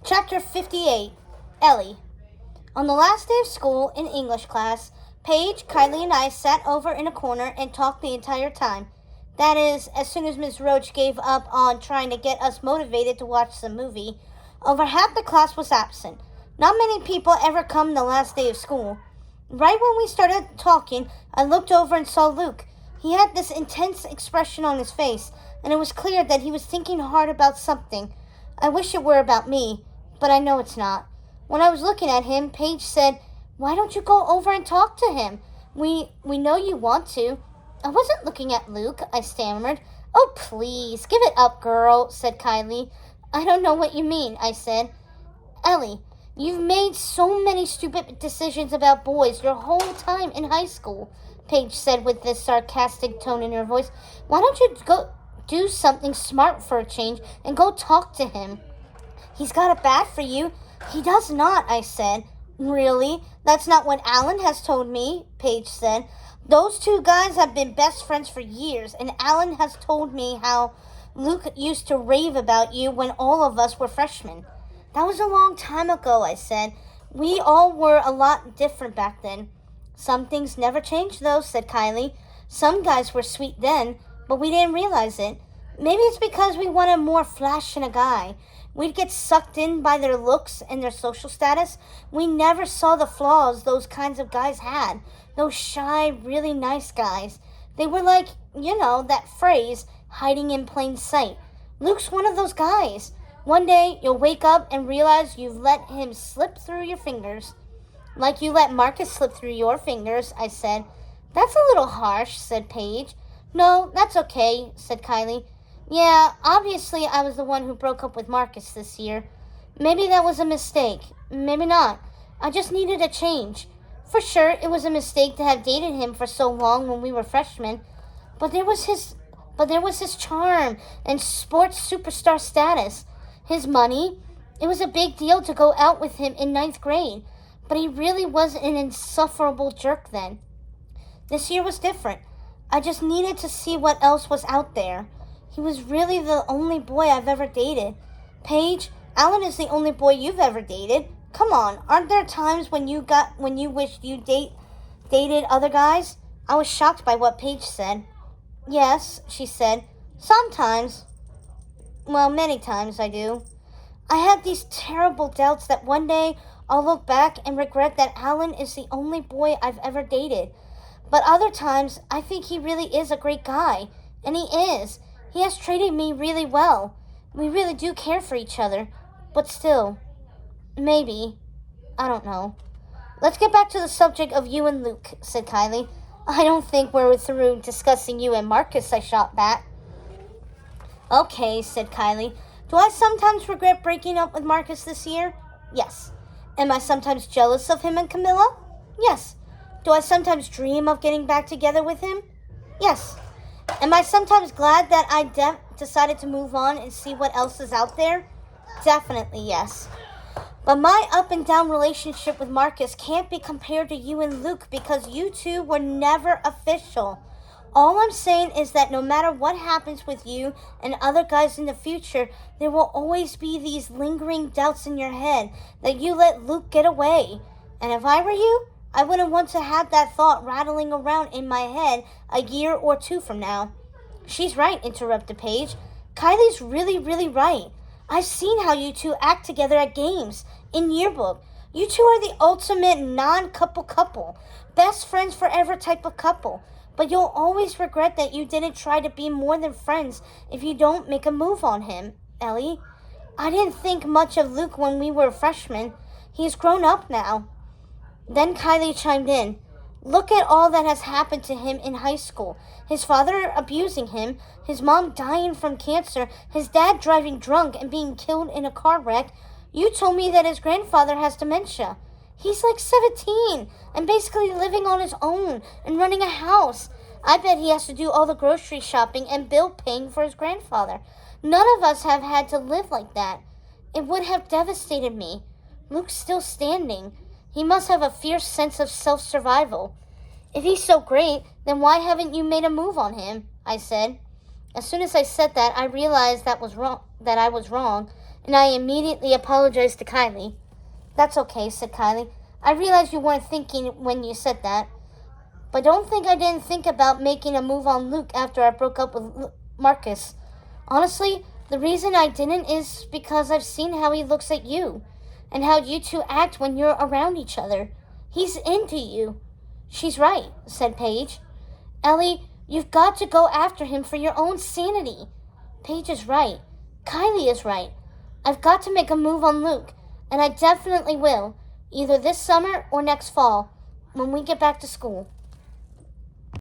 Chapter 58, Ellie. On the last day of school in English class, Paige, Kylie, and I sat over in a corner and talked the entire time. That is, as soon as Miss Roach gave up on trying to get us motivated to watch the movie. Over half the class was absent. Not many people ever come the last day of school. Right when we started talking, I looked over and saw Luke. He had this intense expression on his face, and it was clear that he was thinking hard about something. I wish it were about me, but I know it's not. When I was looking at him, Paige said, "Why don't you go over and talk to him? We know you want to." "I wasn't looking at Luke," I stammered. "Oh, please, give it up, girl," said Kylie. "I don't know what you mean," I said. "Ellie, you've made so many stupid decisions about boys your whole time in high school," Paige said with this sarcastic tone in her voice. "Why don't you go do something smart for a change and go talk to him?" "He's got it bad for you." "He does not," I said. "Really? That's not what Alan has told me," Paige said. "Those two guys have been best friends for years, and Alan has told me how Luke used to rave about you when all of us were freshmen." "That was a long time ago," I said. "We all were a lot different back then." "Some things never change, though," said Kylie. "Some guys were sweet then, but we didn't realize it. Maybe it's because we wanted more flash in a guy. We'd get sucked in by their looks and their social status. We never saw the flaws those kinds of guys had. Those shy, really nice guys. They were like, that phrase, hiding in plain sight. Luke's one of those guys. One day, you'll wake up and realize you've let him slip through your fingers." "Like you let Marcus slip through your fingers," I said. "That's a little harsh," said Paige. "No, that's okay," said Kylie. "Yeah, obviously I was the one who broke up with Marcus this year. Maybe that was a mistake. Maybe not. I just needed a change. For sure, it was a mistake to have dated him for so long when we were freshmen. But there was his charm and sports superstar status. His money. It was a big deal to go out with him in 9th grade. But he really was an insufferable jerk then. This year was different. I just needed to see what else was out there. He was really the only boy I've ever dated. Paige, Alan is the only boy you've ever dated. Come on, aren't there times when you wished you dated other guys?" I was shocked by what Paige said. "Yes," she said. "Sometimes. Well, many times I do. I have these terrible doubts that one day I'll look back and regret that Alan is the only boy I've ever dated. But other times, I think he really is a great guy. And he is. He has treated me really well. We really do care for each other. But still, maybe, I don't know." "Let's get back to the subject of you and Luke," said Kylie. "I don't think we're through discussing you and Marcus," I shot back. "Okay," said Kylie. "Do I sometimes regret breaking up with Marcus this year? Yes. Am I sometimes jealous of him and Camilla? Yes. Do I sometimes dream of getting back together with him? Yes. Am I sometimes glad that I decided to move on and see what else is out there? Definitely yes. But my up and down relationship with Marcus can't be compared to you and Luke because you two were never official. All I'm saying is that no matter what happens with you and other guys in the future, there will always be these lingering doubts in your head that you let Luke get away. And if I were you, I wouldn't want to have that thought rattling around in my head a year or two from now." "She's right," interrupted Paige. "Kylie's really, really right. I've seen how you two act together at games, in yearbook. You two are the ultimate non-couple couple, best friends forever type of couple. But you'll always regret that you didn't try to be more than friends if you don't make a move on him, Ellie. I didn't think much of Luke when we were freshmen. He's grown up now." Then Kylie chimed in. "Look at all that has happened to him in high school. His father abusing him, his mom dying from cancer, his dad driving drunk and being killed in a car wreck. You told me that his grandfather has dementia. He's like 17 and basically living on his own and running a house. I bet he has to do all the grocery shopping and bill paying for his grandfather. None of us have had to live like that. It would have devastated me. Luke's still standing. He must have a fierce sense of self-survival. If he's so great, then why haven't you made a move on him?" I said. As soon as I said that, I realized that I was wrong. and I immediately apologized to Kylie. That's okay, said Kylie. I realized you weren't thinking when you said that. But don't think I didn't think about making a move on Luke after I broke up with Marcus. Honestly, the reason I didn't is because I've seen how he looks at you, and how you two act when you're around each other. He's into you. She's right, said Paige. Ellie, you've got to go after him for your own sanity. Paige is right. Kylie is right. I've got to make a move on Luke, and I definitely will, either this summer or next fall, when we get back to school.